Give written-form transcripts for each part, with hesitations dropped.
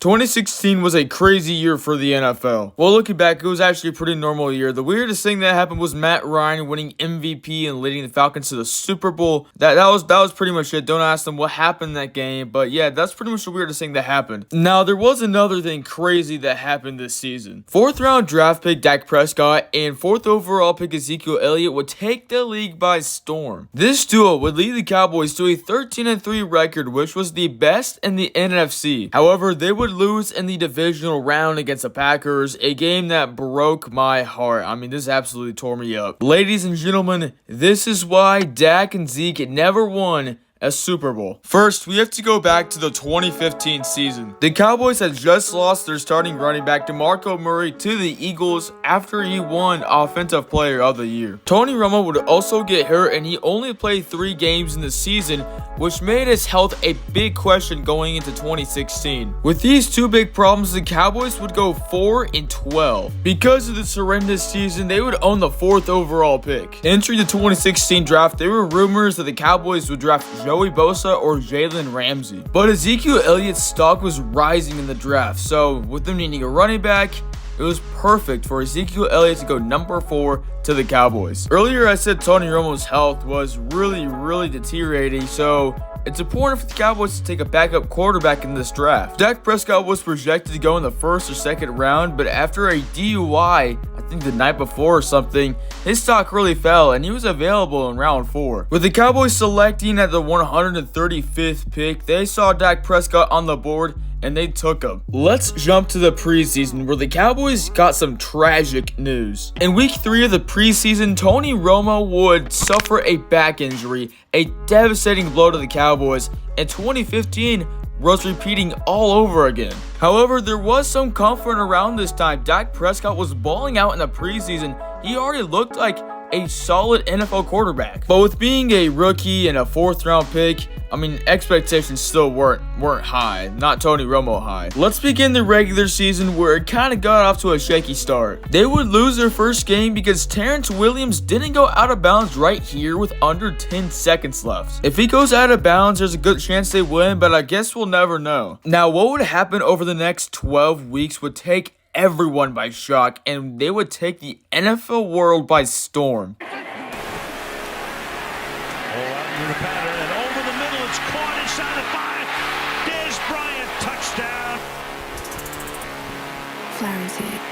2016 was a crazy year for the NFL. Well, looking back, it was actually a pretty normal year. The weirdest thing that happened was Matt Ryan winning MVP and leading the Falcons to the Super Bowl. That was pretty much it. Don't ask them what happened in that game, but yeah, that's pretty much the weirdest thing that happened. Now, there was another thing crazy that happened this season. 4th round draft pick Dak Prescott and 4th overall pick Ezekiel Elliott would take the league by storm. This duo would lead the Cowboys to a 13-3 record, which was the best in the NFC. However, they would lose in the divisional round against the Packers, a game that broke my heart. I mean, this absolutely tore me up. Ladies and gentlemen, this is why Dak and Zeke never won a Super Bowl. First, we have to go back to the 2015 season. The Cowboys had just lost their starting running back DeMarco Murray to the Eagles after he won Offensive Player of the Year. Tony Romo would also get hurt and he only played 3 games in the season, which made his health a big question going into 2016. With these 2 big problems, the Cowboys would go 4-12. Because of this horrendous season, they would own the 4th overall pick. Entering the 2016 draft, there were rumors that the Cowboys would draft Joey Bosa or Jalen Ramsey. But Ezekiel Elliott's stock was rising in the draft, so with them needing a running back, it was perfect for Ezekiel Elliott to go number 4 to the Cowboys. Earlier I said Tony Romo's health was really deteriorating, so it's important for the Cowboys to take a backup quarterback in this draft. Dak Prescott was projected to go in the 1st or 2nd round, but after a DUI, I think the night before or something, his stock really fell and he was available in round 4. With the Cowboys selecting at the 135th pick, they saw Dak Prescott on the board and they took him. Let's jump to the preseason where the Cowboys got some tragic news. In week 3 of the preseason, Tony Romo would suffer a back injury, a devastating blow to the Cowboys, and 2015 was repeating all over again. However, there was some comfort around this time. Dak Prescott was balling out in the preseason. He already looked like a solid NFL quarterback. But with being a rookie and a 4th round pick, I mean, expectations still weren't high, not Tony Romo high. Let's begin the regular season where it kind of got off to a shaky start. They would lose their first game because Terrence Williams didn't go out of bounds right here with under 10 seconds left. If he goes out of bounds, there's a good chance they win, but I guess we'll never know. Now, what would happen over the next 12 weeks would take everyone by shock, and they would take the NFL world by storm. Caught inside the 5. Dez Bryant, touchdown. Flowers here.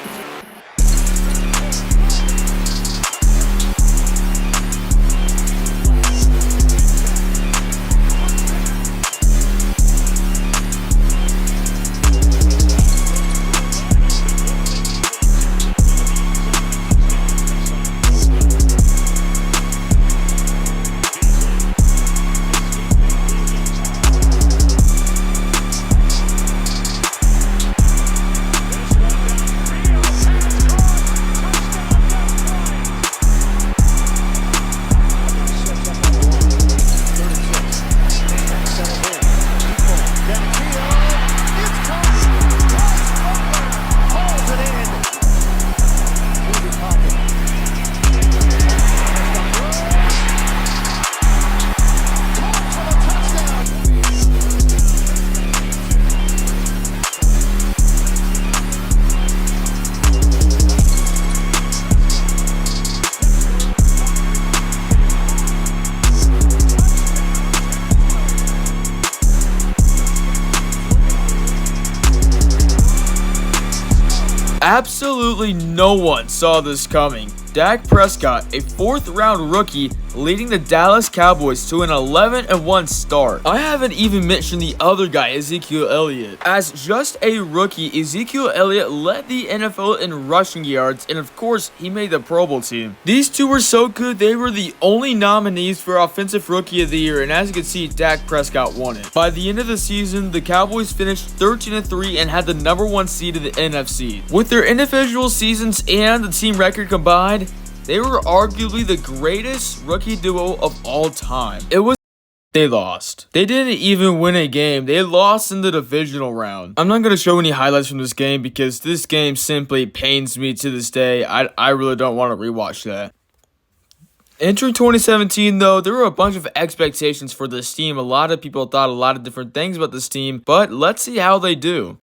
Absolutely no one saw this coming. Dak Prescott, a 4th round rookie, leading the Dallas Cowboys to an 11-1 start. I haven't even mentioned the other guy, Ezekiel Elliott. As just a rookie, Ezekiel Elliott led the NFL in rushing yards, and of course, he made the Pro Bowl team. These 2 were so good, they were the only nominees for Offensive Rookie of the Year, and as you can see, Dak Prescott won it. By the end of the season, the Cowboys finished 13-3 and had the number 1 seed in the NFC. With their individual seasons and the team record combined, they were arguably the greatest rookie duo of all time. They lost. They didn't even win a game. They lost in the divisional round. I'm not going to show any highlights from this game because this game simply pains me to this day. I really don't want to rewatch that. Entering 2017, though, there were a bunch of expectations for this team. A lot of people thought a lot of different things about this team, but let's see how they do.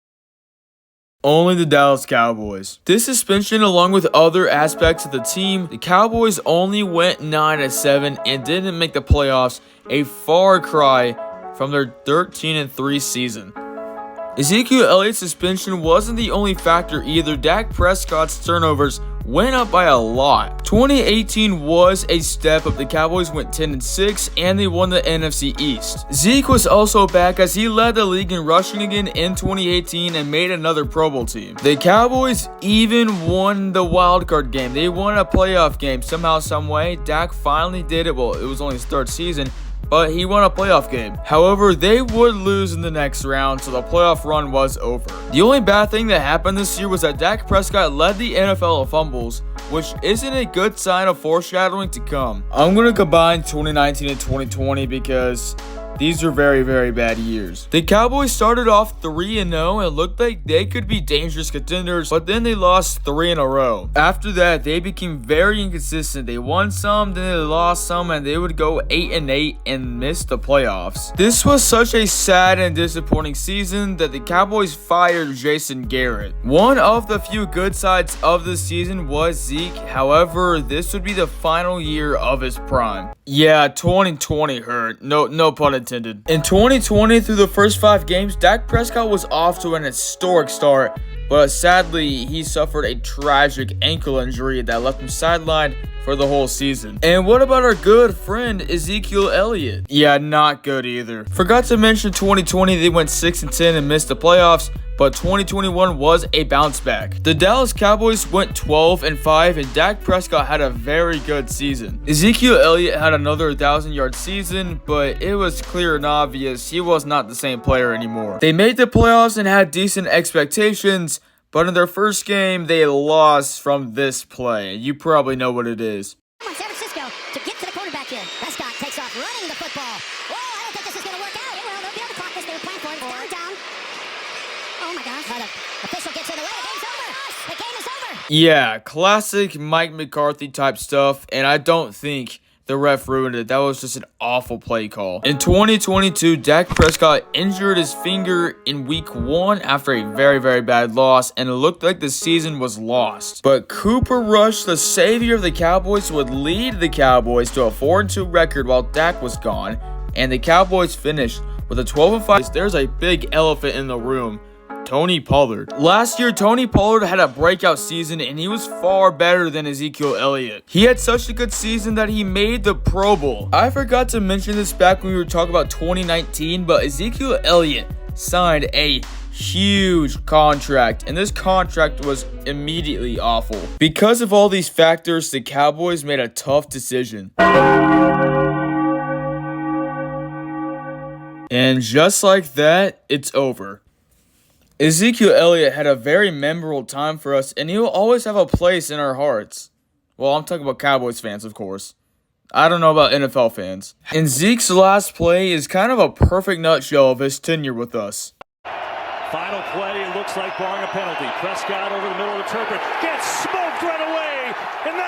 Only the Dallas Cowboys. This suspension, along with other aspects of the team, the Cowboys only went 9-7 and didn't make the playoffs, a far cry from their 13-3 season. Ezekiel Elliott's suspension wasn't the only factor either. Dak Prescott's turnovers went up by a lot. 2018 was a step up. The Cowboys went 10-6 and they won the NFC East. Zeke was also back as he led the league in rushing again in 2018 and made another Pro Bowl team. The Cowboys even won the wildcard game. They won a playoff game somehow, some way. Dak finally did it. Well, it was only his third season, but he won a playoff game. However, they would lose in the next round, so the playoff run was over. The only bad thing that happened this year was that Dak Prescott led the NFL in fumbles, which isn't a good sign of foreshadowing to come. I'm going to combine 2019 and 2020 because these are very, very bad years. The Cowboys started off 3-0 and looked like they could be dangerous contenders, but then they lost 3 in a row. After that, they became very inconsistent. They won some, then they lost some, and they would go 8-8 and miss the playoffs. This was such a sad and disappointing season that the Cowboys fired Jason Garrett. One of the few good sides of the season was Zeke. However, this would be the final year of his prime. Yeah, 2020 hurt. No pun intended. In 2020, through the first 5 games, Dak Prescott was off to an historic start, but sadly, he suffered a tragic ankle injury that left him sidelined for the whole season. And what about our good friend Ezekiel Elliott? Yeah, not good either. Forgot to mention 2020, they went 6-10 and missed the playoffs, but 2021 was a bounce back. The Dallas Cowboys went 12-5 and Dak Prescott had a very good season. Ezekiel Elliott had another 1,000-yard season, but it was clear and obvious he was not the same player anymore. They made the playoffs and had decent expectations, but in their first game, they lost from this play. You probably know what it is. San Francisco to get to the quarterback here. Prescott takes off running the football. Whoa, I don't think this is going to work out. Well, they'll be able to clock this. They were playing for it. Down. Oh my gosh. The official gets in the way. The game's over. The game is over. Yeah, classic Mike McCarthy type stuff, and I don't think the ref ruined it. That was just an awful play call. In 2022, Dak Prescott injured his finger in week 1 after a very, very bad loss, and it looked like the season was lost. But Cooper Rush, the savior of the Cowboys, would lead the Cowboys to a 4-2 record while Dak was gone, and the Cowboys finished with a 12-5. There's a big elephant in the room. Tony Pollard. Last year, Tony Pollard had a breakout season and he was far better than Ezekiel Elliott. He had such a good season that he made the Pro Bowl. I forgot to mention this back when we were talking about 2019, but Ezekiel Elliott signed a huge contract, and this contract was immediately awful. Because of all these factors, the Cowboys made a tough decision. And just like that, it's over. Ezekiel Elliott had a very memorable time for us, and he will always have a place in our hearts. Well, I'm talking about Cowboys fans, of course. I don't know about NFL fans. And Zeke's last play is kind of a perfect nutshell of his tenure with us. Final play, it looks like barring a penalty. Prescott over the middle of the turf, gets smoked.